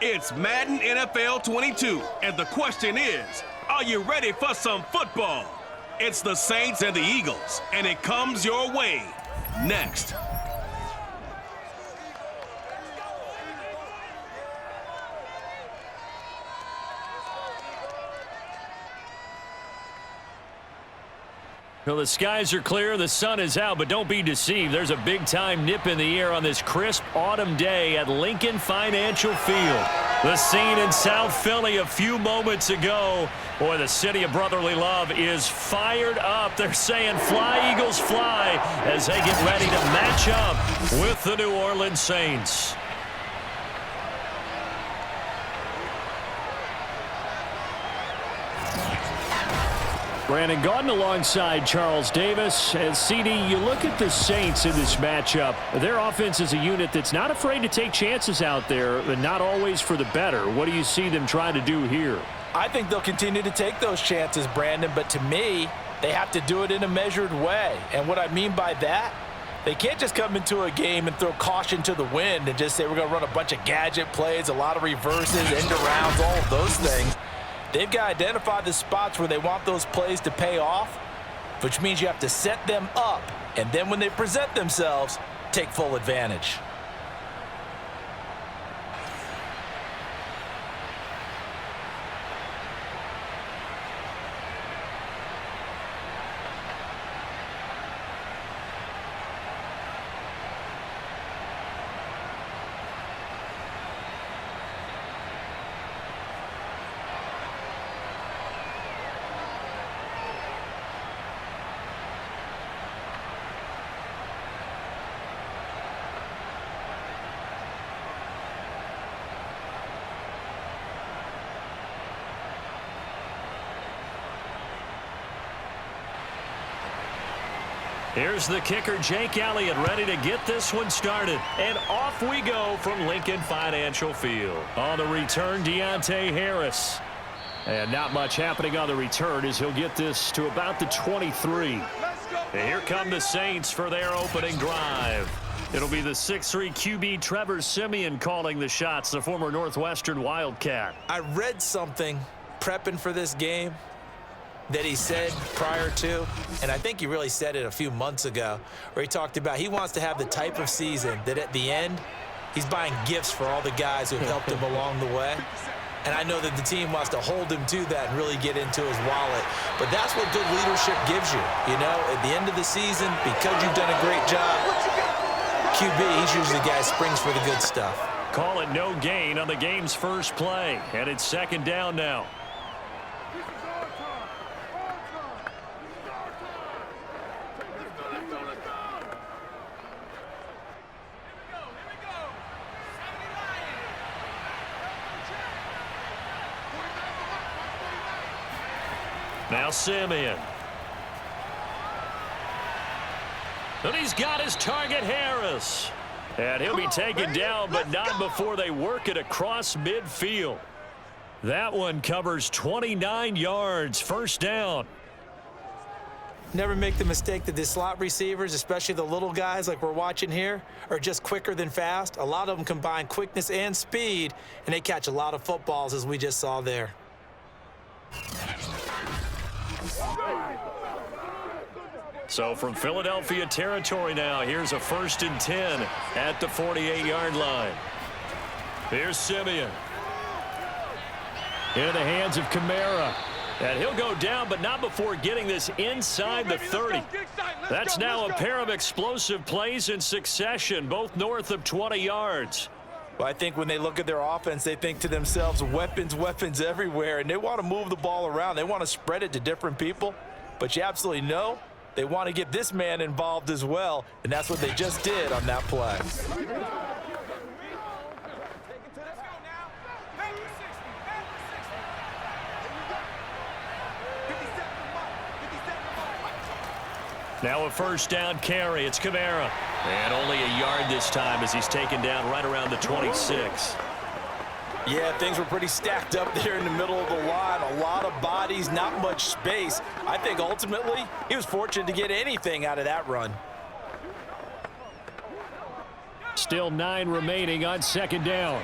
It's Madden NFL 22, and the question is, are you ready for some football? It's the Saints and the Eagles, and it comes your way next. Well, the skies are clear, the sun is out, but don't be deceived. There's a big-time nip in the air on this crisp autumn day at Lincoln Financial Field. The scene in South Philly a few moments ago. Boy, the city of brotherly love is fired up. They're saying, "Fly, Eagles, fly," as they get ready to match up with the New Orleans Saints. Brandon Gaudin alongside Charles Davis. And CD, you look at the Saints in this matchup. Their offense is a unit that's not afraid to take chances out there, but not always for the better. What do you see them trying to do here? I think they'll continue to take those chances, Brandon, but to me, they have to do it in a measured way. And what I mean by that, they can't just come into a game and throw caution to the wind and just say we're going to run a bunch of gadget plays, a lot of reverses, end arounds, all of those things. They've got to identify the spots where they want those plays to pay off, which means you have to set them up, and then when they present themselves, take full advantage. Here's the kicker, Jake Elliott, ready to get this one started. And off we go from Lincoln Financial Field. On the return, Deontay Harris. And not much happening on the return as he'll get this to about the 23. And here come the Saints for their opening drive. It'll be the 6'3" QB Trevor Siemian calling the shots, the former Northwestern Wildcat. I read something prepping for this game that he said prior to, and I think he really said it a few months ago, where he talked about he wants to have the type of season that at the end, he's buying gifts for all the guys who have helped him along the way. And I know that the team wants to hold him to that and really get into his wallet. But that's what good leadership gives you. You know, at the end of the season, because you've done a great job, QB, he's usually the guy who springs for the good stuff. Call it no gain on the game's first play, and it's second down now. Now Siemian. And he's got his target, Harris. And he'll be taken down, but not before they work it across midfield. That one covers 29 yards, first down. Never make the mistake that the slot receivers, especially the little guys like we're watching here, are just quicker than fast. A lot of them combine quickness and speed, and they catch a lot of footballs, as we just saw there. So from Philadelphia territory now, here's a 1st and 10 at the 48-yard line. Here's Siemian. Into the hands of Kamara. And he'll go down, but not before getting this inside the 30. That's now a pair of explosive plays in succession, both north of 20 yards. Well, I think when they look at their offense, they think to themselves, weapons, weapons everywhere, and they want to move the ball around. They want to spread it to different people, but you absolutely know they want to get this man involved as well, and that's what they just did on that play. Now a first down carry. It's Kamara. And only a yard this time as he's taken down right around the 26. Yeah, things were pretty stacked up there in the middle of the line. A lot of bodies, not much space. I think ultimately he was fortunate to get anything out of that run. Still 9 remaining on second down.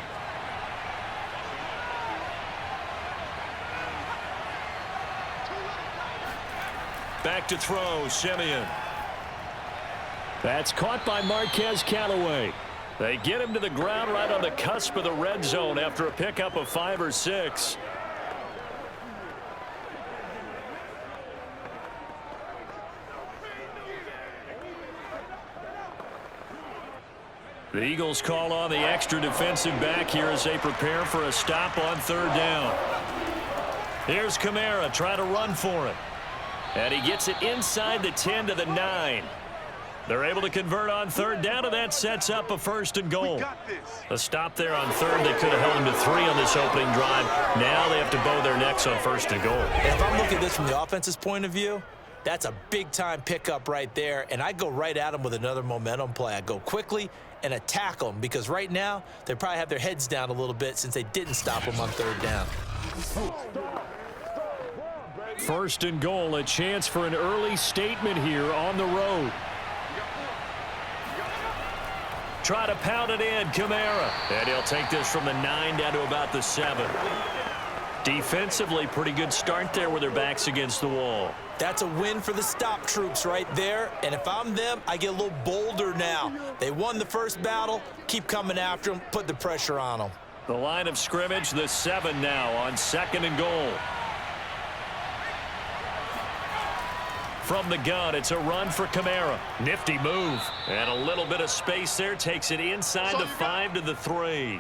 Back to throw, Simeon. That's caught by Marquez Callaway. They get him to the ground right on the cusp of the red zone after a pickup of 5 or 6. The Eagles call on the extra defensive back here as they prepare for a stop on 3rd down. Here's Kamara trying to run for it. And he gets it inside the 10 to the 9. They're able to convert on 3rd down, and that sets up a 1st and goal. A stop there on 3rd. They could have held him to 3 on this opening drive. Now they have to bow their necks on 1st and goal. And if I'm looking at this from the offense's point of view, that's a big-time pickup right there, and I go right at them with another momentum play. I go quickly and attack them because right now they probably have their heads down a little bit since they didn't stop them on 3rd down. 1st and goal, a chance for an early statement here on the road. Try to pound it in, Kamara. And he'll take this from the 9 down to about the 7. Defensively, pretty good start there with their backs against the wall. That's a win for the stop troops right there. And if I'm them, I get a little bolder now. They won the first battle. Keep coming after them. Put the pressure on them. The line of scrimmage, the 7 now on 2nd and goal. From the gun, it's a run for Kamara. Nifty move. And a little bit of space there. Takes it inside the 5 to the 3.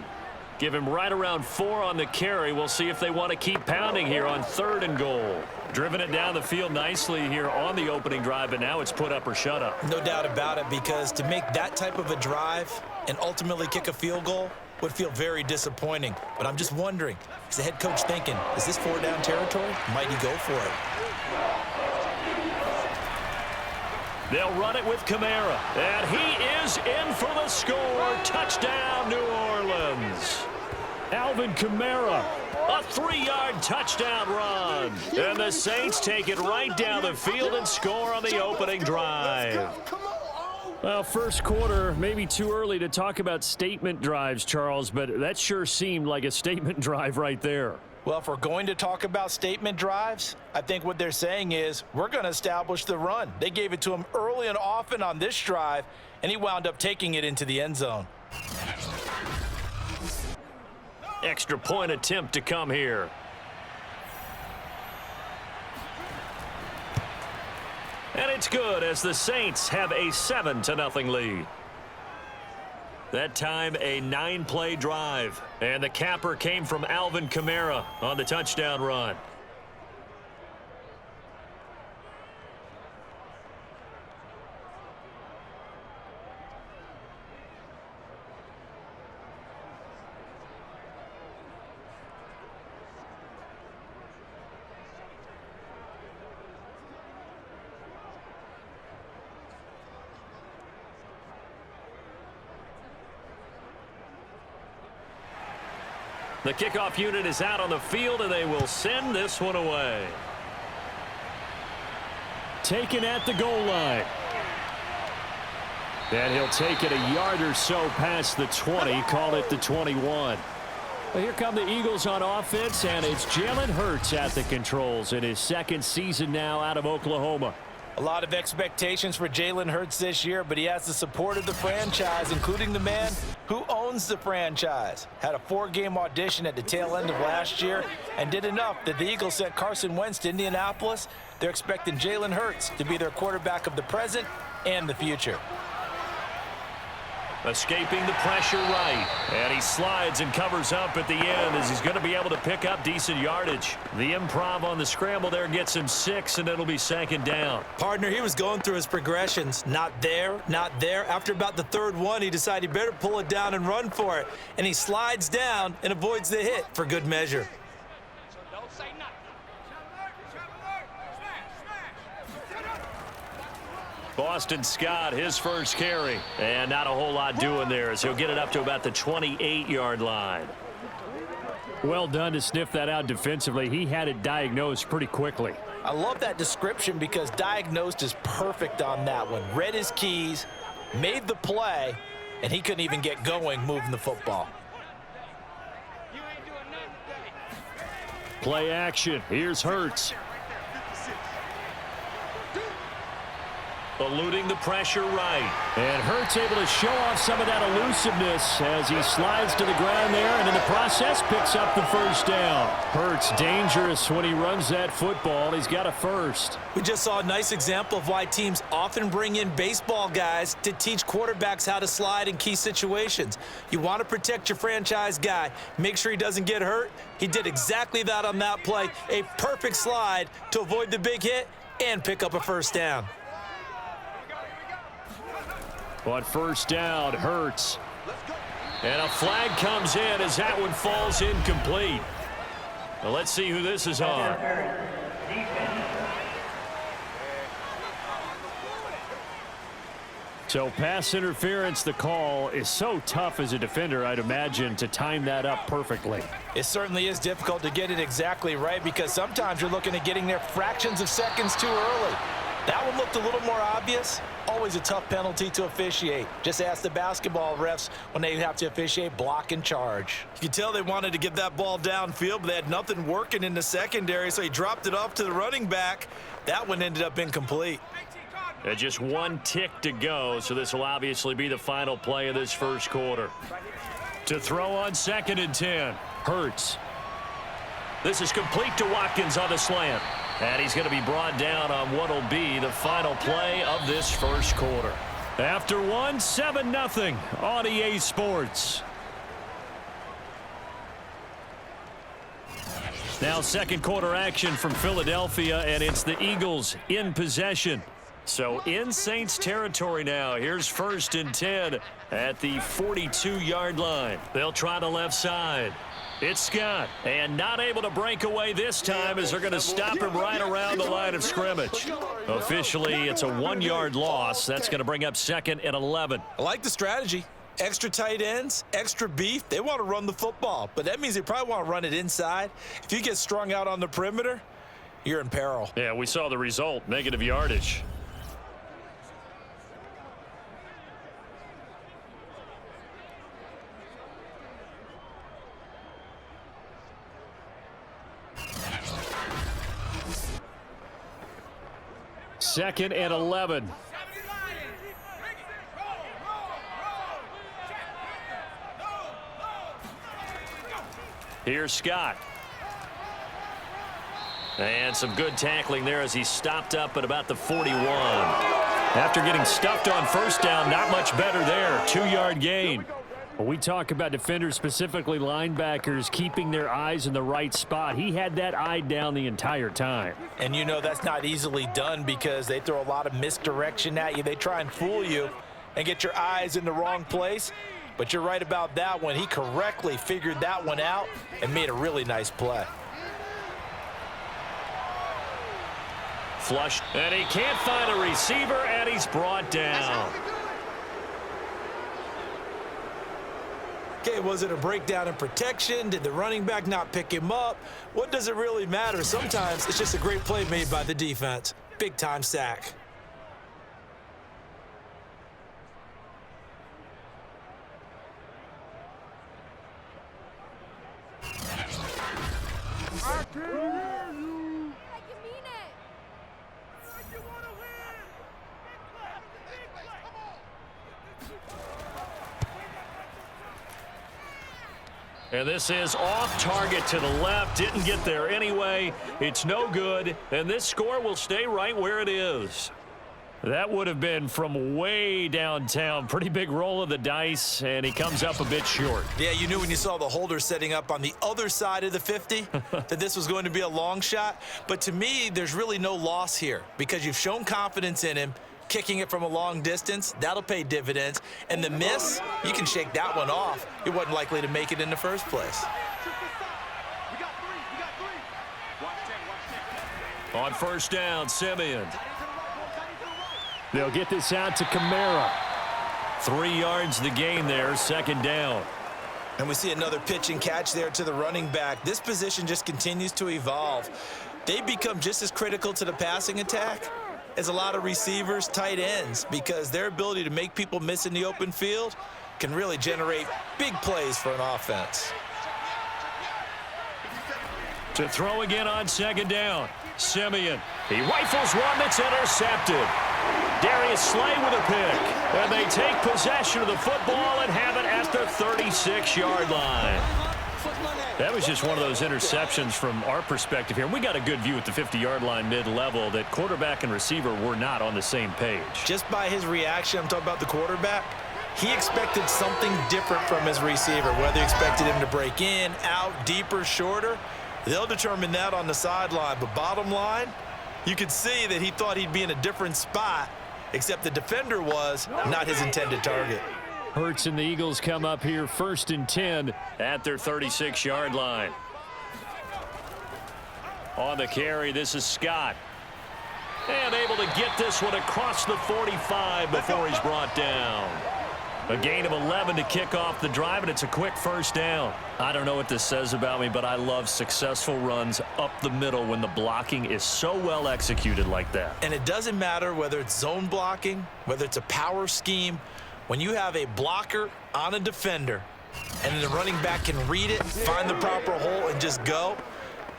Give him right around 4 on the carry. We'll see if they want to keep pounding here on 3rd and goal. Driven it down the field nicely here on the opening drive, but now it's put up or shut up. No doubt about it, because to make that type of a drive and ultimately kick a field goal would feel very disappointing. But I'm just wondering, is the head coach thinking, is this 4-down territory? Might he go for it? They'll run it with Kamara. And he is in for the score. Touchdown, New Orleans. Alvin Kamara, a 3-yard touchdown run. And the Saints take it right down the field and score on the opening drive. Well, first quarter, maybe too early to talk about statement drives, Charles, but that sure seemed like a statement drive right there. Well, if we're going to talk about statement drives, I think what they're saying is we're going to establish the run. They gave it to him early and often on this drive, and he wound up taking it into the end zone. Extra point attempt to come here. And it's good as the Saints have a 7-0 lead. That time a 9-play drive. And the capper came from Alvin Kamara on the touchdown run. The kickoff unit is out on the field, and they will send this one away. Taken at the goal line. And he'll take it a yard or so past the 20, call it the 21. Well, here come the Eagles on offense, and it's Jalen Hurts at the controls in his 2nd season now out of Oklahoma. A lot of expectations for Jalen Hurts this year, but he has the support of the franchise, including the man who owns the franchise. Had a 4-game audition at the tail end of last year and did enough that the Eagles sent Carson Wentz to Indianapolis. They're expecting Jalen Hurts to be their quarterback of the present and the future. Escaping the pressure right. And he slides and covers up at the end as he's going to be able to pick up decent yardage. The improv on the scramble there gets him 6, and it'll be 2nd down. Partner, he was going through his progressions. Not there, not there. After about the 3rd one, he decided he better pull it down and run for it. And he slides down and avoids the hit for good measure. Boston Scott, his first carry. And not a whole lot doing there as he'll get it up to about the 28-yard line. Well done to sniff that out defensively. He had it diagnosed pretty quickly. I love that description because diagnosed is perfect on that one. Read his keys, made the play, and he couldn't even get going moving the football. Play action. Here's Hurts. eluding the pressure right. And Hurts able to show off some of that elusiveness as he slides to the ground there, and in the process picks up the first down. Hurts dangerous when he runs that football. He's got a first. We just saw a nice example of why teams often bring in baseball guys to teach quarterbacks how to slide in key situations. You want to protect your franchise guy. Make sure he doesn't get hurt. He did exactly that on that play. A perfect slide to avoid the big hit and pick up a first down. On first down, Hurts. And a flag comes in as that one falls incomplete. Well, let's see who this is on. So pass interference, the call is so tough as a defender, I'd imagine, to time that up perfectly. It certainly is difficult to get it exactly right because sometimes you're looking at getting there fractions of seconds too early. That one looked a little more obvious. Always a tough penalty to officiate. Just ask the basketball refs when they have to officiate block and charge. You can tell they wanted to get that ball downfield, but they had nothing working in the secondary, so he dropped it off to the running back. That one ended up incomplete. Just one tick to go, so this will obviously be the final play of this first quarter. To throw on 2nd and 10, Hurts. This is complete to Watkins on the slant. And he's going to be brought down on what will be the final play of this first quarter. After one, 7-0 on EA Sports. Now second quarter action from Philadelphia, and it's the Eagles in possession. So in Saints territory now. Here's 1st and 10 at the 42-yard line. They'll try the left side. It's Scott, and not able to break away this time as they're going to stop him right around the line of scrimmage. Officially, it's a 1-yard loss. That's going to bring up 2nd and 11. I like the strategy. Extra tight ends, extra beef. They want to run the football, but that means they probably want to run it inside. If you get strung out on the perimeter, you're in peril. Yeah, we saw the result, negative yardage. Second and 11. Here's Scott. And some good tackling there as he stopped up at about the 41. After getting stuffed on first down, not much better there. 2-yard gain. When we talk about defenders, specifically linebackers, keeping their eyes in the right spot, he had that eye down the entire time. And you know that's not easily done because they throw a lot of misdirection at you. They try and fool you and get your eyes in the wrong place. But you're right about that one. He correctly figured that one out and made a really nice play. Flushed, and he can't find a receiver, and he's brought down. Okay, was it a breakdown in protection? Did the running back not pick him up? What does it really matter? Sometimes it's just a great play made by the defense. Big-time sack. And this is off target to the left. Didn't get there anyway. It's no good. And this score will stay right where it is. That would have been from way downtown. Pretty big roll of the dice, and he comes up a bit short. Yeah, you knew when you saw the holder setting up on the other side of the 50 that this was going to be a long shot. But to me, there's really no loss here because you've shown confidence in him. Kicking it from a long distance, that'll pay dividends. And the miss, you can shake that one off. He wasn't likely to make it in the first place. On first down, Simeon. They'll get this out to Kamara. 3 yards the gain there, 2nd down. And we see another pitch and catch there to the running back. This position just continues to evolve. They become just as critical to the passing attack as a lot of receivers, tight ends, because their ability to make people miss in the open field can really generate big plays for an offense. To throw again on 2nd down, Simeon. He rifles one that's intercepted. Darius Slay with a pick. And they take possession of the football and have it at the 36-yard line. That was just one of those interceptions from our perspective here. We got a good view at the 50-yard line mid-level that quarterback and receiver were not on the same page. Just by his reaction, I'm talking about the quarterback, he expected something different from his receiver, whether he expected him to break in, out, deeper, shorter. They'll determine that on the sideline. But bottom line, you could see that he thought he'd be in a different spot, except the defender was not his intended target. Hurts and the Eagles come up here 1st and 10 at their 36-yard line. On the carry, this is Scott. And able to get this one across the 45 before he's brought down. A gain of 11 to kick off the drive, and it's a quick first down. I don't know what this says about me, but I love successful runs up the middle when the blocking is so well executed like that. And it doesn't matter whether it's zone blocking, whether it's a power scheme. When you have a blocker on a defender and the running back can read it, find the proper hole, and just go,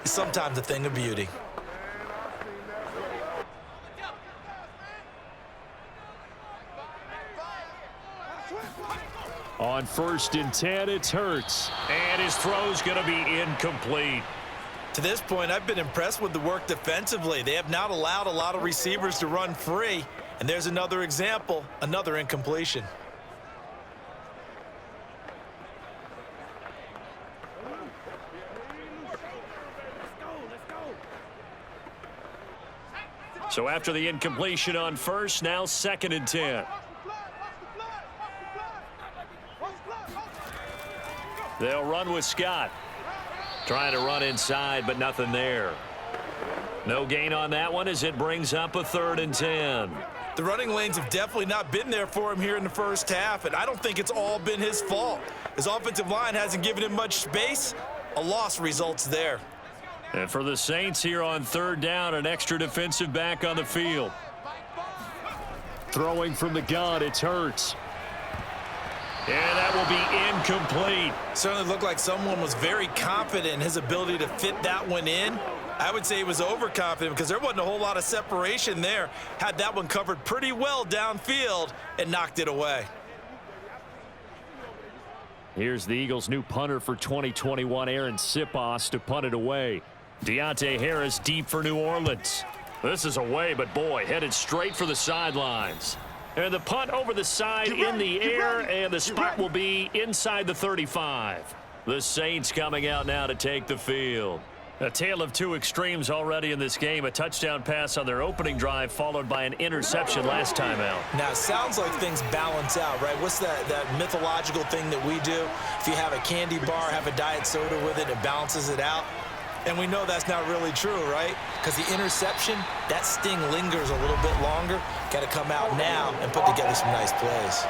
it's sometimes a thing of beauty. On 1st and 10, it's Hurts. And his throw's going to be incomplete. To this point, I've been impressed with the work defensively. They have not allowed a lot of receivers to run free. And there's another example, another incompletion. So after the incompletion on 1st, now 2nd and 10. They'll run with Scott. Trying to run inside, but nothing there. No gain on that one as it brings up a 3rd and 10. The running lanes have definitely not been there for him here in the first half, and I don't think it's all been his fault. His offensive line hasn't given him much space. A loss results there. And for the Saints here on 3rd down, an extra defensive back on the field. Throwing from the gun, it's Hurts. And that will be incomplete. Certainly looked like someone was very confident in his ability to fit that one in. I would say he was overconfident because there wasn't a whole lot of separation there. Had that one covered pretty well downfield and knocked it away. Here's the Eagles' new punter for 2021, Aaron Sipos, to punt it away. Deontay Harris deep for New Orleans. This is away, but boy, headed straight for the sidelines. And the punt over the side in the air, and the spot will be inside the 35. The Saints coming out now to take the field. A tale of two extremes already in this game. A touchdown pass on their opening drive, followed by an interception last time out. Now, it sounds like things balance out, right? What's that mythological thing that we do? If you have a candy bar, have a diet soda with it, it balances it out. And we know that's not really true, right? Because the interception, that sting lingers a little bit longer. Got to come out now and put together some nice plays.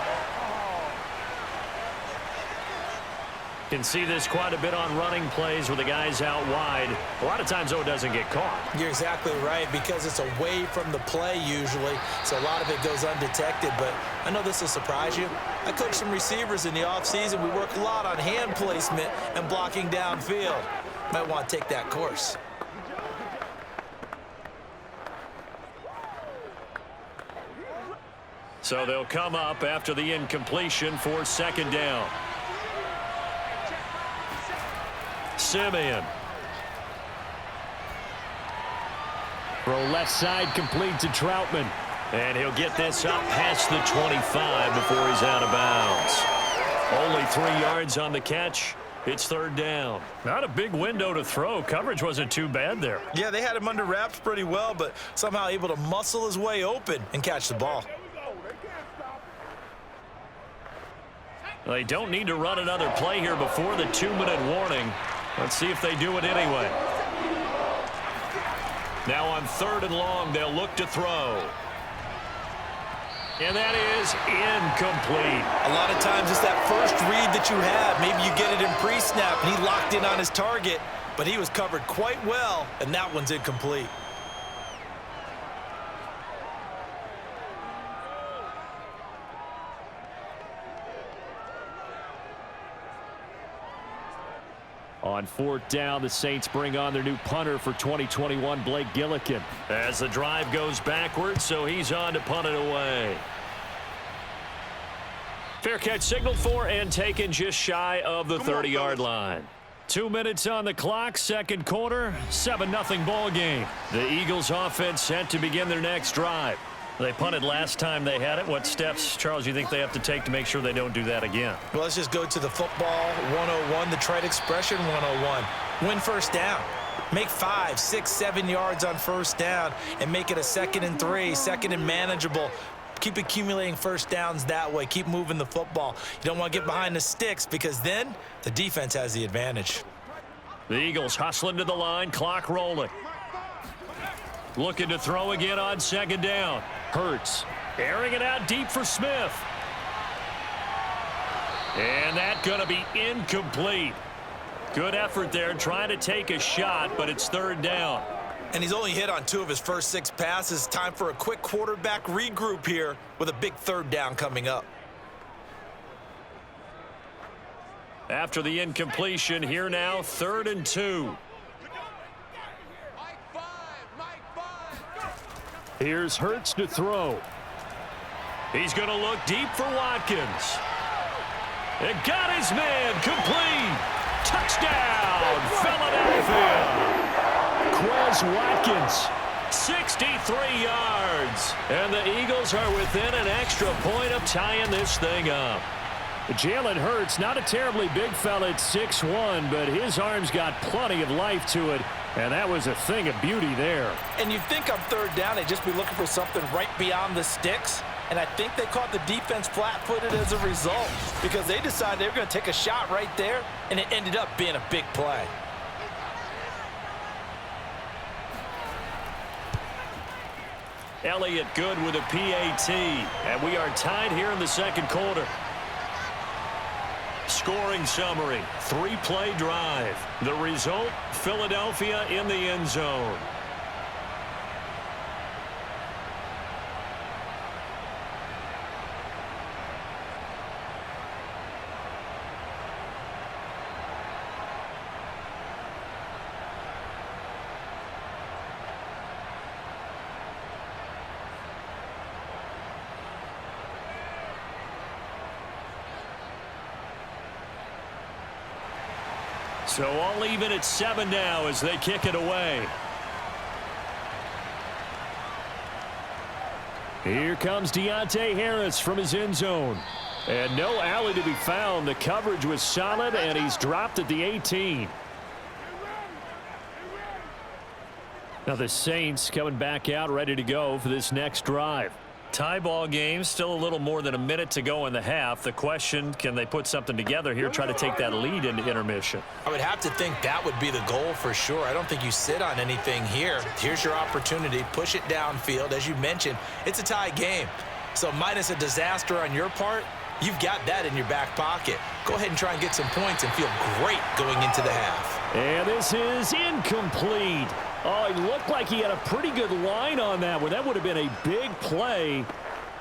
Can see this quite a bit on running plays with the guys out wide. A lot of times, though, it doesn't get caught. You're exactly right, because it's away from the play usually, so a lot of it goes undetected. But I know this will surprise you. I coach some receivers in the offseason. We work a lot on hand placement and blocking downfield. Might want to take that course. So they'll come up after the incompletion for 2nd down. Simeon. Throw left side, complete to Troutman. And he'll get this up past the 25 before he's out of bounds. Only 3 yards on the catch. It's 3rd down. Not a big window to throw. Coverage wasn't too bad there. Yeah, they had him under wraps pretty well, but somehow able to muscle his way open and catch the ball. They don't need to run another play here before the 2-minute warning. Let's see if they do it anyway. Now on 3rd and long, they'll look to throw. And that is incomplete. A lot of times it's that first read that you have. Maybe you get it in pre-snap, and he locked in on his target, but he was covered quite well, and that one's incomplete. On fourth down, the Saints bring on their new punter for 2021, Blake Gillikin. As the drive goes backwards, so he's on to punt it away. Fair catch signaled for and taken just shy of the 30-yard line. 2 minutes on the clock, second quarter, 7-0 ball game. The Eagles offense set to begin their next drive. They punted last time they had it. What steps, Charles, you think they have to take to make sure they don't do that again? Well, let's just go to the football 101, the trite expression 101. Win first down. Make 5, 6, 7 yards on first down and make it a 2nd and 3, 2nd and manageable. Keep accumulating first downs that way. Keep moving the football. You don't want to get behind the sticks because then the defense has the advantage. The Eagles hustling to the line, clock rolling. Looking to throw again on second down. Hurts. Airing it out deep for Smith. And that's going to be incomplete. Good effort there trying to take a shot, but it's third down. And he's only hit on 2 of his first 6 passes. Time for a quick quarterback regroup here with a big third down coming up. After the incompletion, here now, 3rd and 2. Here's Hurts to throw. He's going to look deep for Watkins. It got his man complete. Touchdown, Philadelphia. Quez Watkins. 63 yards. And the Eagles are within an extra point of tying this thing up. Jalen Hurts, not a terribly big fella at 6'1", but his arms got plenty of life to it, and that was a thing of beauty there. And you'd think on third down they'd just be looking for something right beyond the sticks, and I think they caught the defense flat-footed as a result because they decided they were going to take a shot right there, and it ended up being a big play. Elliott good with a PAT, and we are tied here in the second quarter. Scoring summary, 3-play drive. The result, Philadelphia in the end zone. So all even at 7 now as they kick it away. Here comes Deontay Harris from his end zone. And no alley to be found. The coverage was solid, and he's dropped at the 18. Now the Saints coming back out ready to go for this next drive. Tie ball game, still a little more than a minute to go in the half. The question, can they put something together here, try to take that lead into intermission? I would have to think that would be the goal for sure. I don't think you sit on anything here. Here's your opportunity. Push it downfield. As you mentioned, it's a tie game. So minus a disaster on your part, you've got that in your back pocket. Go ahead and try and get some points and feel great going into the half. And this is incomplete. Oh, he looked like he had a pretty good line on that one. That would have been a big play,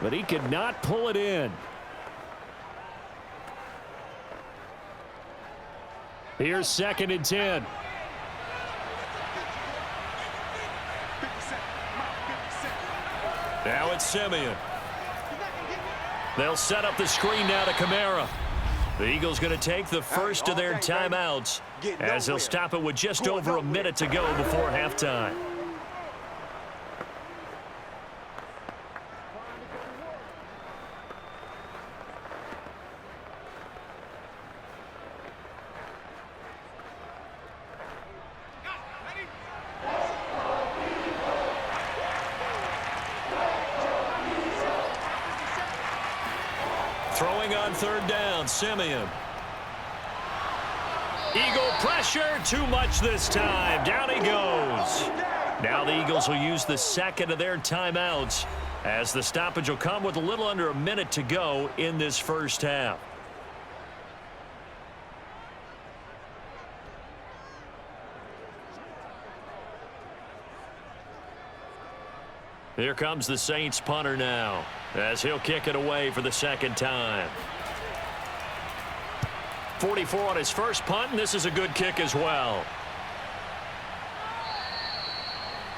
but he could not pull it in. Here's 2nd and 10. Now it's Simeon. They'll set up the screen now to Kamara. The Eagles going to take the first of their timeouts as they'll stop it with just over a minute to go before halftime. Throwing on third down, Simeon. Eagle pressure, too much this time. Down he goes. Now the Eagles will use the second of their timeouts as the stoppage will come with a little under a minute to go in this first half. Here comes the Saints punter now as he'll kick it away for the second time. 44 on his first punt, and this is a good kick as well.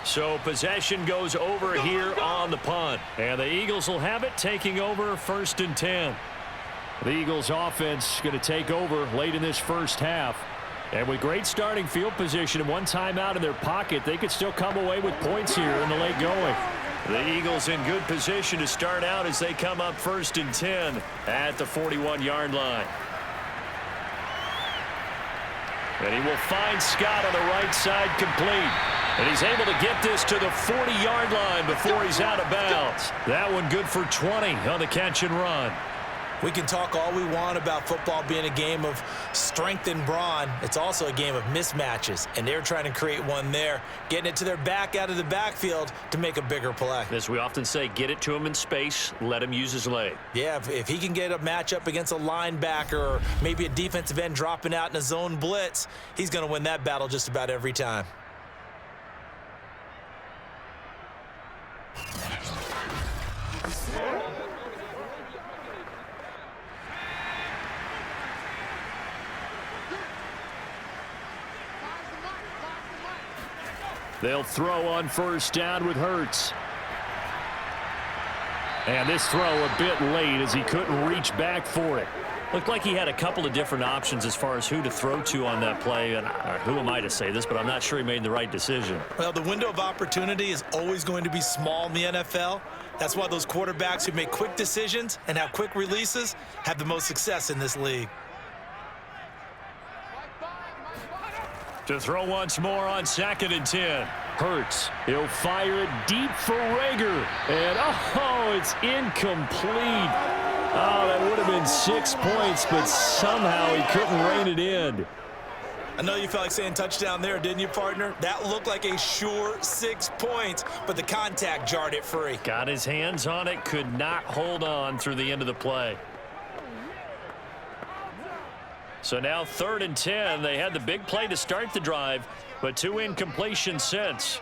So possession goes over here on the punt. And the Eagles will have it, taking over 1st and 10. The Eagles offense going to take over late in this first half. And with great starting field position and one timeout in their pocket, they could still come away with points here in the late going. The Eagles in good position to start out as they come up 1st and 10 at the 41-yard line. And he will find Scott on the right side complete. And he's able to get this to the 40-yard line before he's out of bounds. That one good for 20 on the catch and run. We can talk all we want about football being a game of strength and brawn. It's also a game of mismatches, and they're trying to create one there, getting it to their back out of the backfield to make a bigger play. As we often say, get it to him in space, let him use his leg. Yeah, if he can get a matchup against a linebacker or maybe a defensive end dropping out in a zone blitz, he's going to win that battle just about every time. They'll throw on 1st down with Hurts. And this throw a bit late as he couldn't reach back for it. Looked like he had a couple of different options as far as who to throw to on that play. And who am I to say this, but I'm not sure he made the right decision. Well, the window of opportunity is always going to be small in the NFL. That's why those quarterbacks who make quick decisions and have quick releases have the most success in this league. To throw once more on 2nd and 10. Hurts, he'll fire it deep for Rager. And, oh, it's incomplete. Oh, that would have been 6 points, but somehow he couldn't rein it in. I know you felt like saying touchdown there, didn't you, partner? That looked like a sure 6 points, but the contact jarred it free. Got his hands on it, could not hold on through the end of the play. So now 3rd and 10. They had the big play to start the drive, but 2 incompletions since.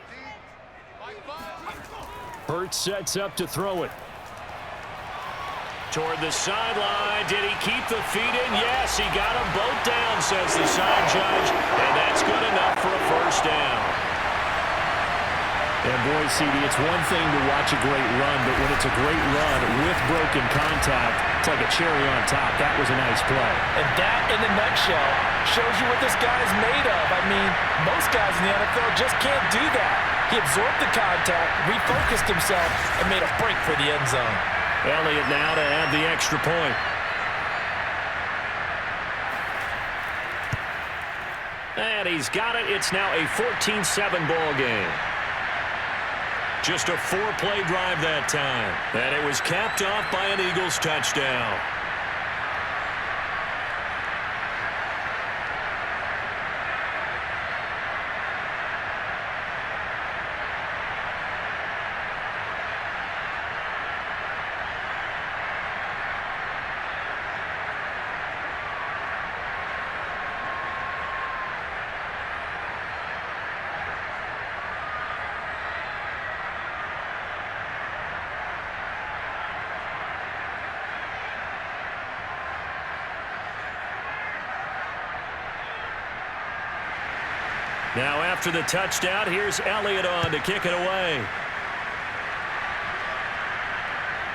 Hurts sets up to throw it. Toward the sideline. Did he keep the feet in? Yes, he got them both down, says the side judge, and that's good enough for a 1st down. And boy, CD, it's one thing to watch a great run, but when it's a great run with broken contact, it's like a cherry on top. That was a nice play. And that, in a nutshell, shows you what this guy is made of. I mean, most guys in the NFL just can't do that. He absorbed the contact, refocused himself, and made a break for the end zone. Elliott now to add the extra point. And he's got it. It's now a 14-7 ball game. Just a 4-play drive that time. And it was capped off by an Eagles touchdown. Now after the touchdown, here's Elliott on to kick it away.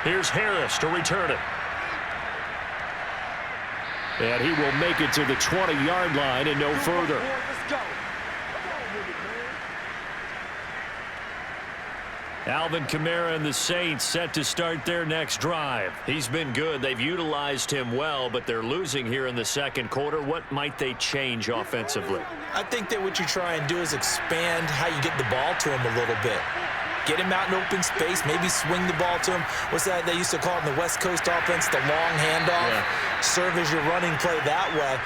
Here's Harris to return it. And he will make it to the 20-yard line and no further. Alvin Kamara and the Saints set to start their next drive. He's been good. They've utilized him well, but they're losing here in the second quarter. What might they change offensively? I think that what you try and do is expand how you get the ball to him a little bit. Get him out in open space, maybe swing the ball to him. What's that they used to call it in the West Coast offense, the long handoff? Yeah. Serve as your running play that way,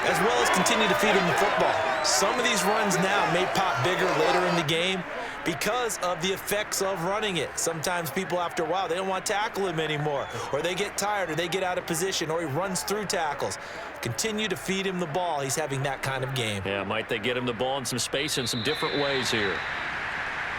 as well as continue to feed him the football. Some of these runs now may pop bigger later in the game because of the effects of running it. Sometimes people, after a while, they don't want to tackle him anymore, or they get tired, or they get out of position, or he runs through tackles. Continue to feed him the ball. He's having that kind of game. Yeah, might they get him the ball in some space in some different ways here.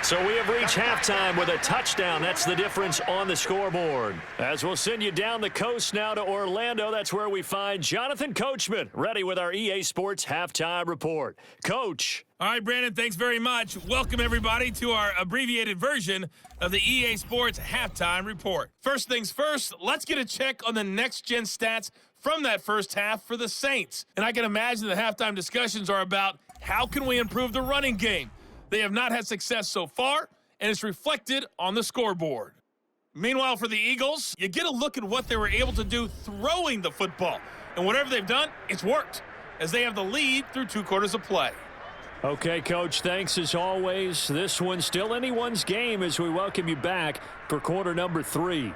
So we have reached halftime with a touchdown. That's the difference on the scoreboard. As we'll send you down the coast now to Orlando, that's where we find Jonathan Coachman, ready with our EA Sports Halftime Report. Coach. All right, Brandon, thanks very much. Welcome, everybody, to our abbreviated version of the EA Sports Halftime Report. First things first, let's get a check on the next-gen stats from that first half for the Saints. And I can imagine the halftime discussions are about how can we improve the running game. They have not had success so far, and it's reflected on the scoreboard. Meanwhile, for the Eagles, you get a look at what they were able to do throwing the football. And whatever they've done, it's worked, as they have the lead through 2 quarters of play. Okay, Coach, thanks as always. This one's still anyone's game as we welcome you back for quarter number 3.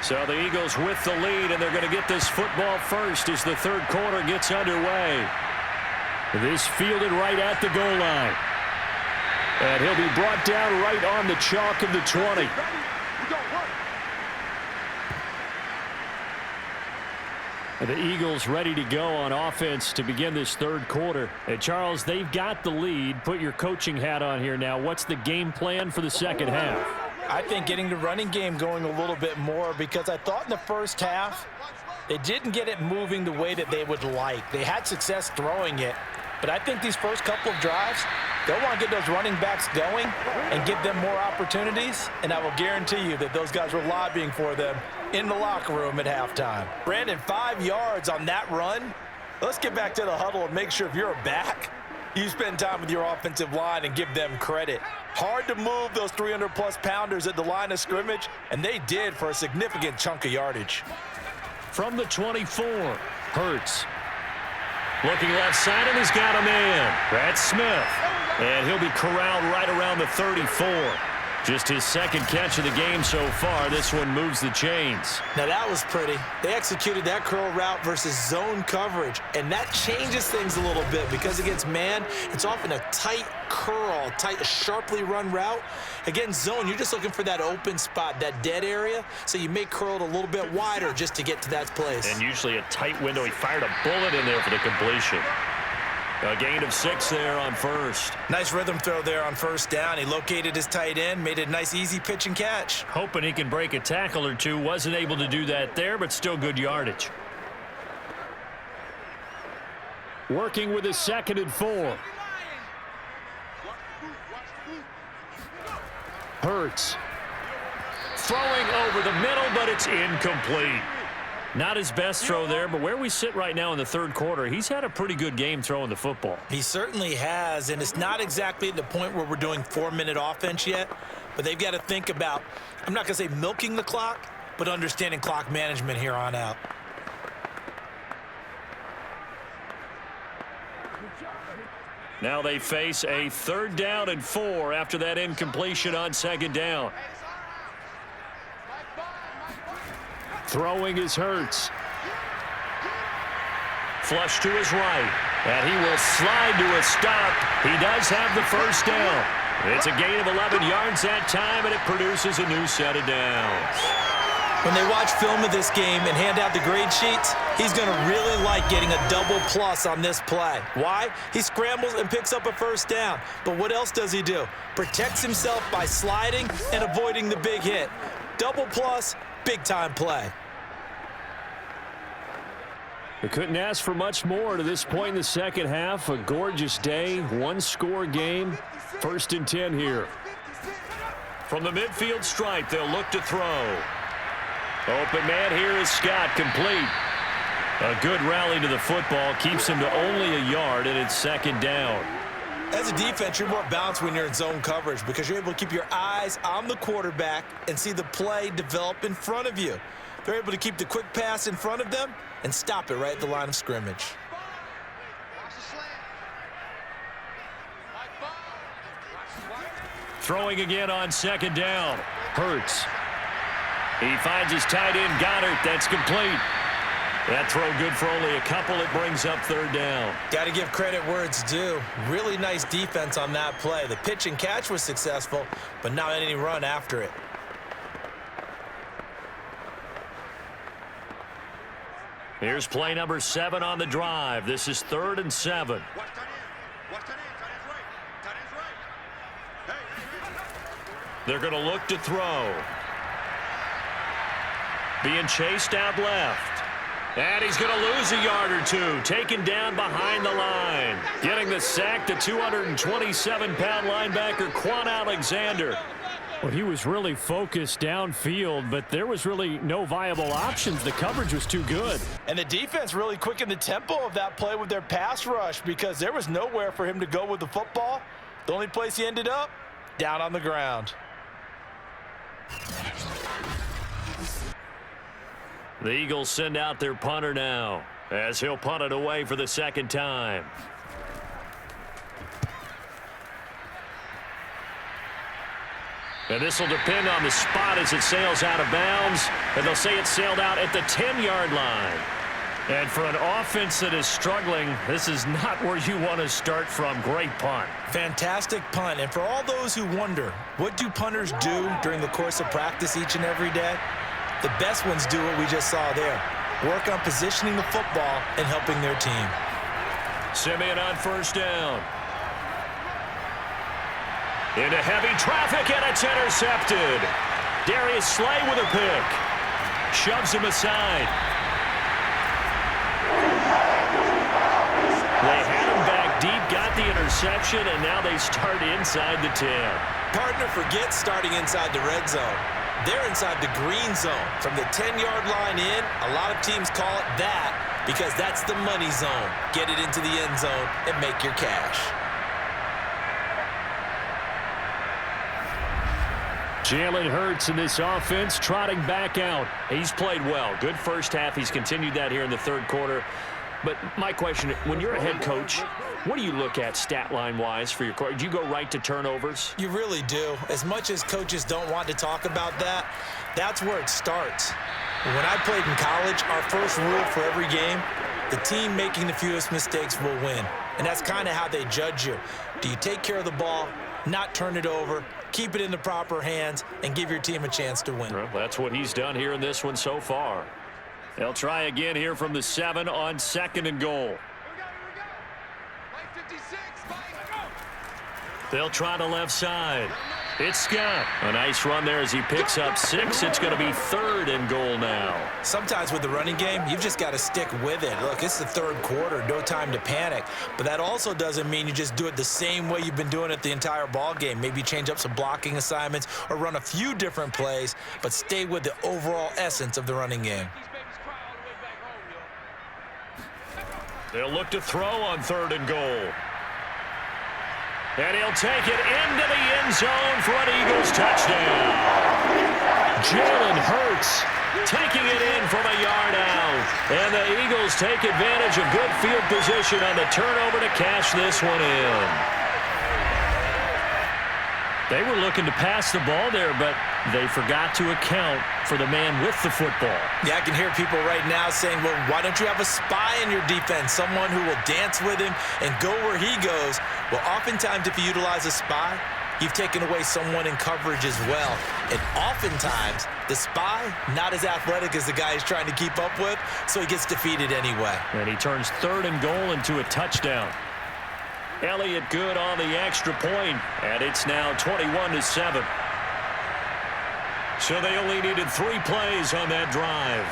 So the Eagles with the lead, and they're going to get this football first as the third quarter gets underway. This fielded right at the goal line. And he'll be brought down right on the chalk of the 20. And the Eagles ready to go on offense to begin this third quarter. And Charles, they've got the lead. Put your coaching hat on here now. What's the game plan for the second half? I think getting the running game going a little bit more, because I thought in the first half they didn't get it moving the way that they would like. They had success throwing it, but I think these first couple of drives, they'll want to get those running backs going and give them more opportunities, and I will guarantee you that those guys were lobbying for them in the locker room at halftime. Brandon, 5 yards on that run. Let's get back to the huddle and make sure if you're a back, you spend time with your offensive line and give them credit. Hard to move those 300-plus pounders at the line of scrimmage, and they did for a significant chunk of yardage. From the 24, Hurts. Looking left side, and he's got a man. That's Smith. And he'll be corralled right around the 34. Just his second catch of the game so far. This one moves the chains. Now that was pretty. They executed that curl route versus zone coverage, and that changes things a little bit because against man, it's often a tight curl, tight, sharply run route. Against zone, you're just looking for that open spot, that dead area, so you may curl it a little bit wider just to get to that place. And usually a tight window. He fired a bullet in there for the completion. A gain of 6 there on first. Nice rhythm throw there on first down. He located his tight end, made it a nice, easy pitch and catch. Hoping he can break a tackle or two. Wasn't able to do that there, but still good yardage. Working with his 2nd and 4. Hurts. Throwing over the middle, but it's incomplete. Not his best throw there, but where we sit right now in the third quarter, he's had a pretty good game throwing the football. He certainly has, and it's not exactly at the point where we're doing 4-minute offense yet, but they've got to think about, I'm not going to say milking the clock, but understanding clock management here on out. Now they face a 3rd down and 4 after that incompletion on 2nd down. Throwing is Hurts. Flush to his right. And he will slide to a stop. He does have the first down. It's a gain of 11 yards that time, and it produces a new set of downs. When they watch film of this game and hand out the grade sheets, he's going to really like getting a double plus on this play. Why? He scrambles and picks up a first down. But what else does he do? Protects himself by sliding and avoiding the big hit. Double plus, big-time play. We couldn't ask for much more to this point in the second half. A gorgeous day, 1-score game. 1st and 10 here. From the midfield stripe, they'll look to throw. Open man here is Scott, complete. A good rally to the football, keeps him to only a yard, and it's 2nd down. As a defense, you're more balanced when you're in zone coverage because you're able to keep your eyes on the quarterback and see the play develop in front of you. They're able to keep the quick pass in front of them and stop it right at the line of scrimmage. Throwing again on second down. Hurts. He finds his tight end, Goddard. That's complete. That throw good for only a couple. It brings up third down. Got to give credit where it's due. Really nice defense on that play. The pitch and catch was successful, but not any run after it. Here's play number 7 on the drive. This is 3rd and 7. They're going to look to throw. Being chased out left. And he's going to lose a yard or two. Taken down behind the line. Getting the sack, the 227-pound linebacker, Quan Alexander. Well, he was really focused downfield, but there was really no viable options. The coverage was too good. And the defense really quickened the tempo of that play with their pass rush because there was nowhere for him to go with the football. The only place he ended up, down on the ground. The Eagles send out their punter now as he'll punt it away for the second time. And this will depend on the spot as it sails out of bounds. And they'll say it sailed out at the 10-yard line. And for an offense that is struggling, this is not where you want to start from. Great punt. Fantastic punt. And for all those who wonder, what do punters do during the course of practice each and every day? The best ones do what we just saw there. Work on positioning the football and helping their team. Simeon on first down. Into heavy traffic, and it's intercepted. Darius Slay with a pick. Shoves him aside. They had him back deep, got the interception, and now they start inside the 10. Partner forgets starting inside the red zone. They're inside the green zone. From the 10-yard line in, a lot of teams call it that because that's the money zone. Get it into the end zone and make your cash. Jalen Hurts in this offense trotting back out. He's played well. Good first half. He's continued that here in the third quarter. But my question, when you're a head coach, what do you look at stat line-wise for your coach? Do you go right to turnovers? You really do. As much as coaches don't want to talk about that, that's where it starts. When I played in college, our first rule for every game, the team making the fewest mistakes will win. And that's kind of how they judge you. Do you take care of the ball, not turn it over, keep it in the proper hands, and give your team a chance to win? Well, that's what he's done here in this one so far. They'll try again here from the 7 on 2nd and goal. They'll try the left side. It's Scott. A nice run there as he picks up 6. It's going to be 3rd and goal now. Sometimes with the running game, you've just got to stick with it. Look, it's the third quarter, no time to panic. But that also doesn't mean you just do it the same way you've been doing it the entire ball game. Maybe change up some blocking assignments or run a few different plays, but stay with the overall essence of the running game. They'll look to throw on 3rd and goal. And he'll take it into the end zone for an Eagles touchdown. Jalen Hurts taking it in from a yard out. And the Eagles take advantage of good field position on the turnover to cash this one in. They were looking to pass the ball there, but they forgot to account for the man with the football. Yeah, I can hear people right now saying, well, why don't you have a spy in your defense, someone who will dance with him and go where he goes? Well, oftentimes if you utilize a spy, you've taken away someone in coverage as well. And oftentimes, the spy, not as athletic as the guy he's trying to keep up with, so he gets defeated anyway. And he turns 3rd and goal into a touchdown. Elliott good on the extra point, and it's now 21-7. So they only needed 3 plays on that drive.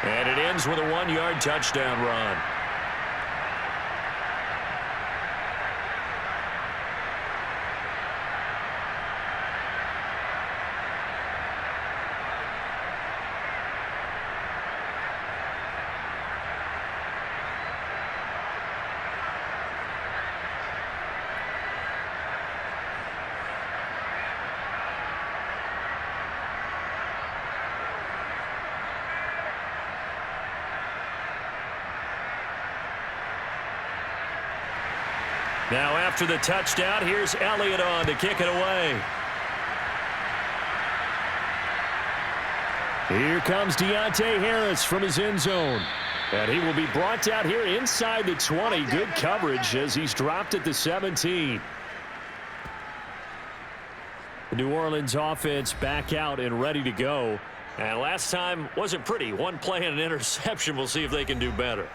And it ends with a 1-yard touchdown run. Now after the touchdown, here's Elliott on to kick it away. Here comes Deontay Harris from his end zone. And he will be brought down here inside the 20. Good coverage as he's dropped at the 17. The New Orleans offense back out and ready to go. And last time wasn't pretty. One play and an interception. We'll see if they can do better.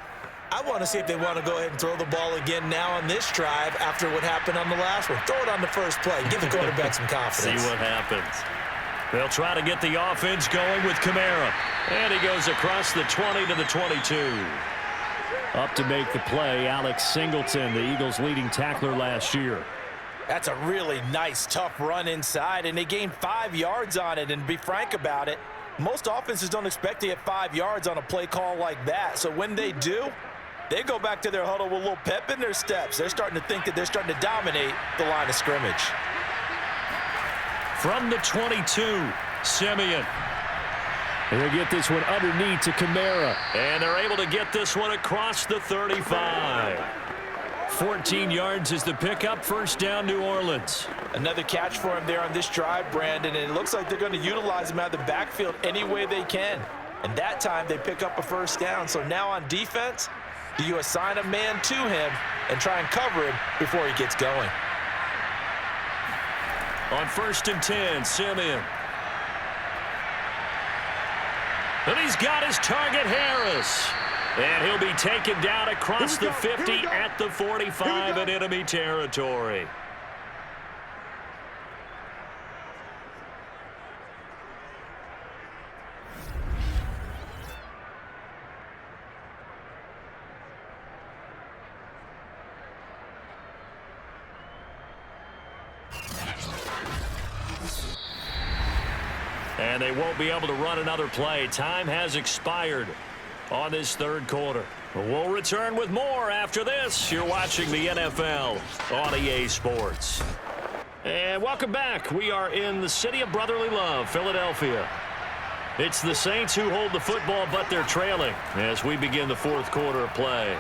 I want to see if they want to go ahead and throw the ball again now on this drive after what happened on the last one. Throw it on the first play. Give the quarterback some confidence. See what happens. They'll try to get the offense going with Kamara. And he goes across the 20 to the 22. Up to make the play, Alex Singleton, the Eagles' leading tackler last year. That's a really nice, tough run inside, and they gained 5 yards on it. And to be frank about it, most offenses don't expect to get 5 yards on a play call like that. So when they do, they go back to their huddle with a little pep in their steps. They're starting to think that they're starting to dominate the line of scrimmage. From the 22, Simeon. They'll get this one underneath to Kamara. And they're able to get this one across the 35. 14 yards is the pickup. First down, New Orleans. Another catch for him there on this drive, Brandon, and it looks like they're going to utilize him out of the backfield any way they can. And that time they pick up a first down. So now on defense, do you assign a man to him and try and cover him before he gets going? On 1st and 10, Simeon. And he's got his target, Harris. And he'll be taken down across the 50 at the 45 in enemy territory. And they won't be able to run another play. Time has expired on this third quarter. We'll return with more after this. You're watching the NFL on EA Sports. And welcome back. We are in the city of brotherly love, Philadelphia. It's the Saints who hold the football, but they're trailing as we begin the fourth quarter of play.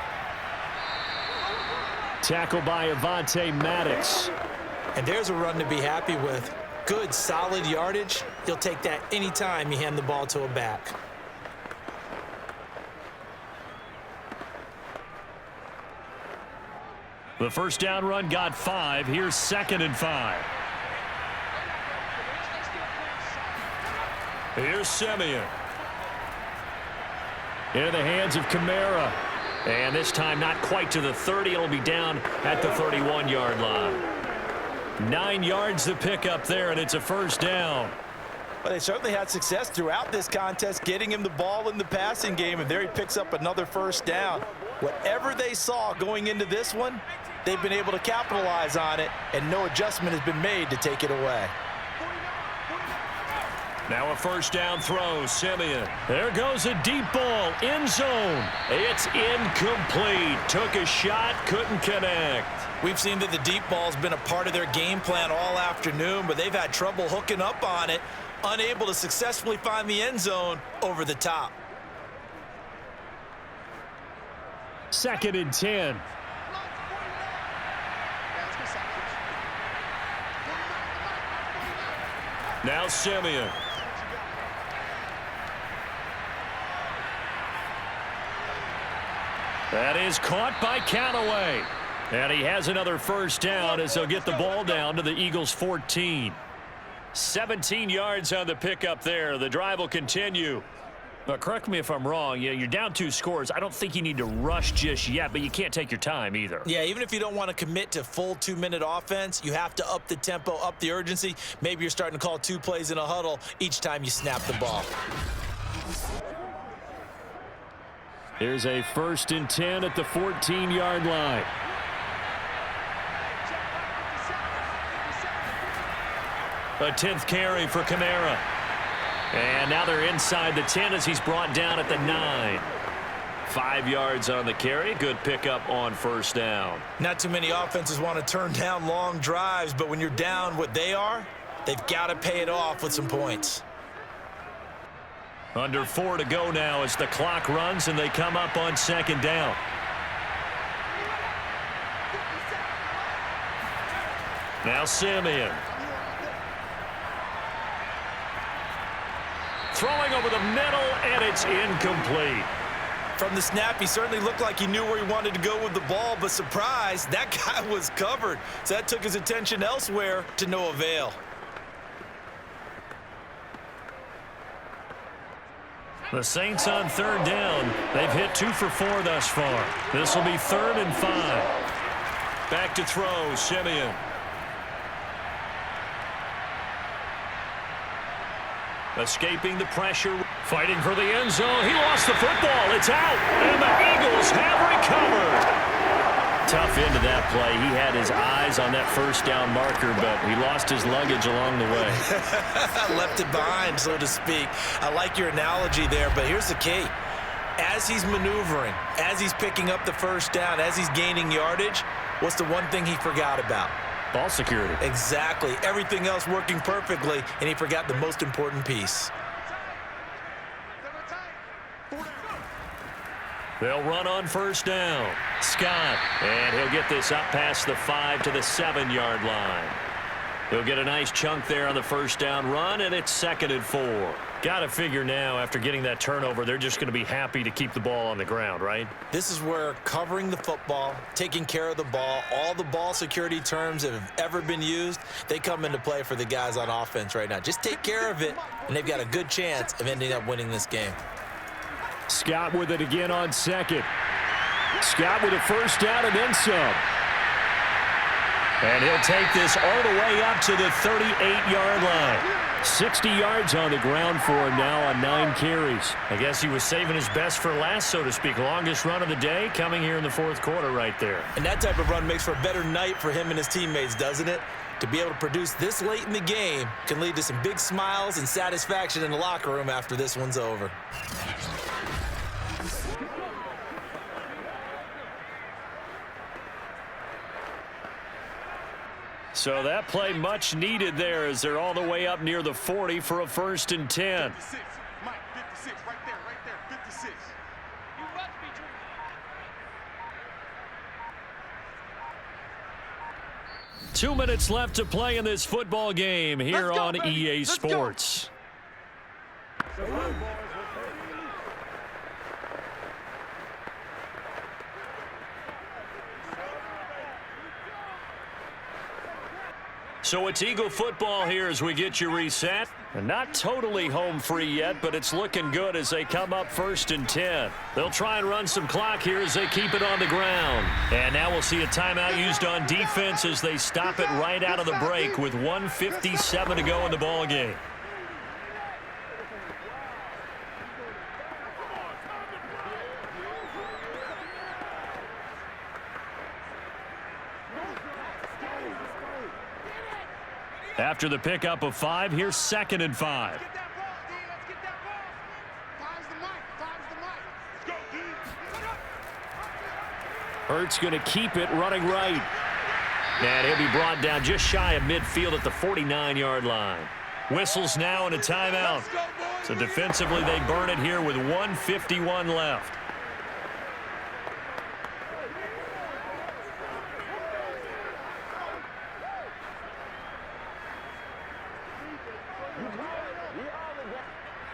Tackle by Avonte Maddox. And there's a run to be happy with. Good, solid yardage. You'll take that anytime you hand the ball to a back. The first down run got 5. Here's 2nd and 5. Here's Simeon. In the hands of Kamara. And this time not quite to the 30. It'll be down at the 31-yard line. 9 yards to pick up there, and it's a first down. Well, they certainly had success throughout this contest, getting him the ball in the passing game, and there he picks up another first down. Whatever they saw going into this one, they've been able to capitalize on it, and no adjustment has been made to take it away. Now a first down throw, Simeon. There goes a deep ball, end zone. It's incomplete. Took a shot, couldn't connect. We've seen that the deep ball's been a part of their game plan all afternoon, but they've had trouble hooking up on it, unable to successfully find the end zone over the top. 2nd and 10. Now Simeon. That is caught by Callaway. And he has another first down as they'll get the ball down to the Eagles' 14. 17 yards on the pickup there. The drive will continue. But correct me if I'm wrong. You're down 2 scores. I don't think you need to rush just yet, but you can't take your time either. Yeah, even if you don't want to commit to full 2-minute offense, you have to up the tempo, up the urgency. Maybe you're starting to call 2 plays in a huddle each time you snap the ball. Here's a 1st and 10 at the 14-yard line. A 10th carry for Kamara. And now they're inside the 10 as he's brought down at the 9. 5 yards on the carry. Good pickup on first down. Not too many offenses want to turn down long drives, but when you're down what they are, they've got to pay it off with some points. Under 4 to go now as the clock runs and they come up on 2nd down. Now Simeon. Throwing over the middle, and it's incomplete. From the snap, he certainly looked like he knew where he wanted to go with the ball, but surprise, that guy was covered. So that took his attention elsewhere to no avail. The Saints on third down. They've hit 2 for 4 thus far. This will be 3rd and 5. Back to throw, Simeon. Escaping the pressure, fighting for the end zone. He lost the football. It's out, and the Eagles have recovered. Tough into that play. He had his eyes on that first down marker, but he lost his luggage along the way. Left it behind, so to speak. I like your analogy there, but here's the key. As he's maneuvering, as he's picking up the first down, as he's gaining yardage, what's the one thing he forgot about? Ball security. Exactly. Everything else working perfectly, and he forgot the most important piece. They'll run on first down. Scott, and he'll get this up past the 5 to the 7-yard line. He'll get a nice chunk there on the first down run, and it's 2nd and 4. Got to figure now, after getting that turnover, they're just going to be happy to keep the ball on the ground, right? This is where covering the football, taking care of the ball, all the ball security terms that have ever been used, they come into play for the guys on offense right now. Just take care of it, and they've got a good chance of ending up winning this game. Scott with it again on 2nd. Scott with a first down and then some. And he'll take this all the way up to the 38-yard line. 60 yards on the ground for him now on 9 carries. I guess he was saving his best for last, so to speak. Longest run of the day coming here in the 4th quarter right there. And that type of run makes for a better night for him and his teammates, doesn't it? To be able to produce this late in the game can lead to some big smiles and satisfaction in the locker room after this one's over. So that play much needed there as they're all the way up near the 40 for a 1st and 10. 56, Mike, 56, right there, 56. You must be dreaming. 2 minutes left to play in this football game here on EA Sports. So it's Eagle football here as we get you reset. And not totally home free yet, but it's looking good as they come up 1st and 10. They'll try and run some clock here as they keep it on the ground. And now we'll see a timeout used on defense as they stop it right out of the break with 1:57 to go in the ball game. After the pickup of 5, here's 2nd and 5. Hurts going to keep it running right. And he'll be brought down just shy of midfield at the 49-yard line. Whistles now and a timeout. So defensively they burn it here with 1:51 left.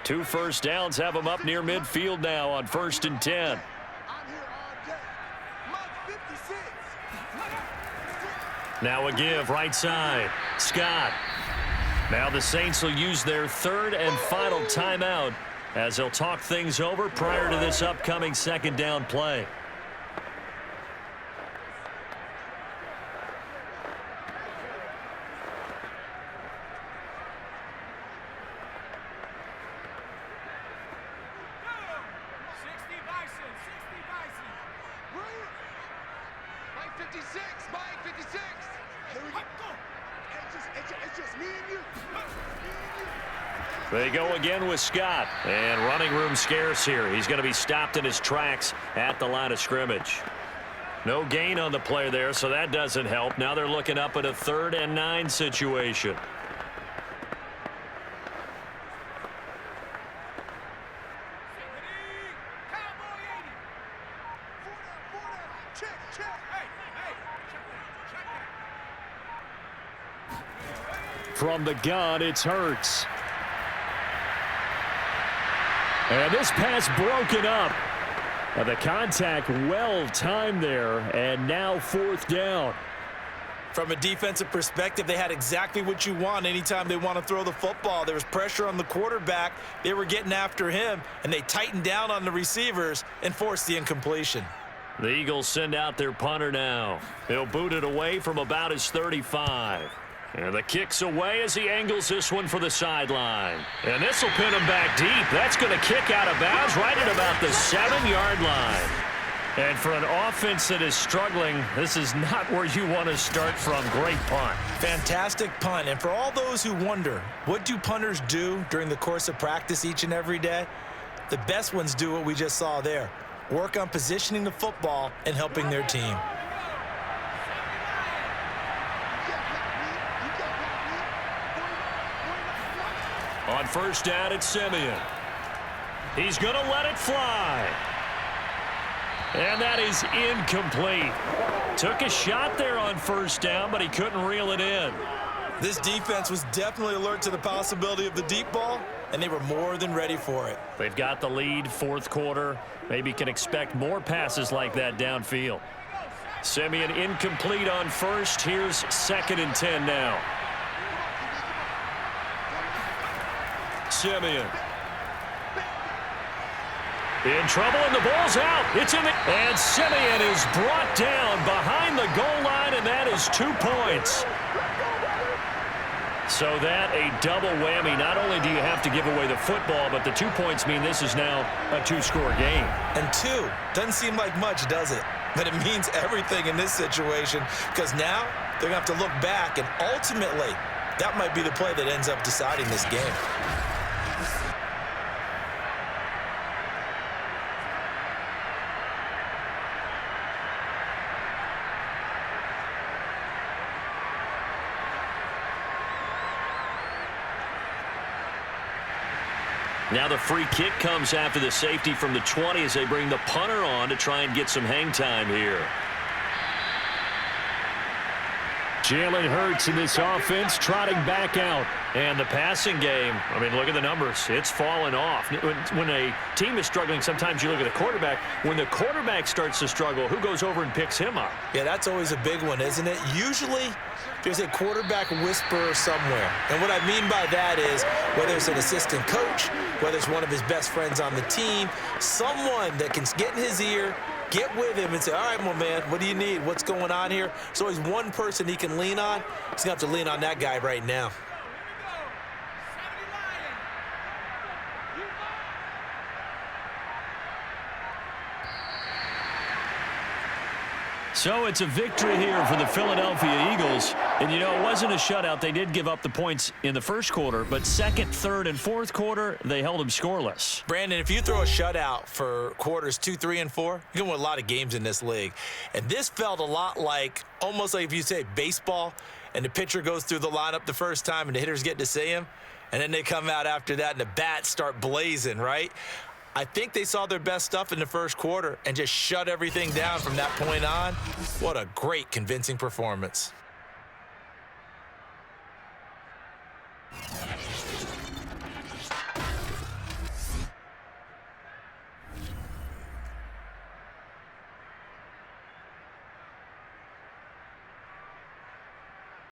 Two first downs have them up near midfield now on 1st and 10. Now a give right side. Scott. Now the Saints will use their 3rd and final timeout as they'll talk things over prior to this upcoming 2nd down play. They go again with Scott, and running room scarce here. He's going to be stopped in his tracks at the line of scrimmage. No gain on the play there, so that doesn't help. Now they're looking up at a 3rd and 9 situation. From the gun, it's Hurts. And this pass broken up. The contact well timed there, and now 4th down. From a defensive perspective, they had exactly what you want anytime they want to throw the football. There was pressure on the quarterback. They were getting after him, and they tightened down on the receivers and forced the incompletion. The Eagles send out their punter now. He'll boot it away from about his 35. And the kick's away as he angles this one for the sideline. And this will pin him back deep. That's going to kick out of bounds right at about the 7-yard line. And for an offense that is struggling, this is not where you want to start from. Great punt. Fantastic punt. And for all those who wonder, what do punters do during the course of practice each and every day? The best ones do what we just saw there. Work on positioning the football and helping their team. On 1st down, it's Simeon. He's going to let it fly. And that is incomplete. Took a shot there on 1st down, but he couldn't reel it in. This defense was definitely alert to the possibility of the deep ball, and they were more than ready for it. They've got the lead, 4th quarter. Maybe can expect more passes like that downfield. Simeon incomplete on 1st. Here's 2nd and 10 now. Simeon. In trouble, and the ball's out. It's in the... And Simeon is brought down behind the goal line, and that is 2 points. So that a double whammy. Not only do you have to give away the football, but the 2 points mean this is now a 2-score game. And 2 doesn't seem like much, does it? But it means everything in this situation, because now they're going to have to look back, and ultimately that might be the play that ends up deciding this game. Now the free kick comes after the safety from the 20 as they bring the punter on to try and get some hang time here. Jalen Hurts in this offense trotting back out. And the passing game, I mean, look at the numbers. It's fallen off. When a team is struggling, sometimes you look at the quarterback. When the quarterback starts to struggle, who goes over and picks him up? Yeah, that's always a big one, isn't it? Usually there's a quarterback whisperer somewhere. And what I mean by that is whether it's an assistant coach, whether it's one of his best friends on the team, someone that can get in his ear, get with him and say, all right, my man, what do you need? What's going on here? There's always one person he can lean on. He's going to have to lean on that guy right now. So it's a victory here for the Philadelphia Eagles. And, you know, it wasn't a shutout. They did give up the points in the 1st quarter, but 2nd, 3rd, and 4th quarter, they held them scoreless. Brandon, if you throw a shutout for quarters 2, 3, and 4, you're going to win a lot of games in this league. And this felt a lot like, almost like if you say baseball, and the pitcher goes through the lineup the first time and the hitters get to see him, and then they come out after that and the bats start blazing, right? I think they saw their best stuff in the 1st quarter and just shut everything down from that point on. What a great, convincing performance.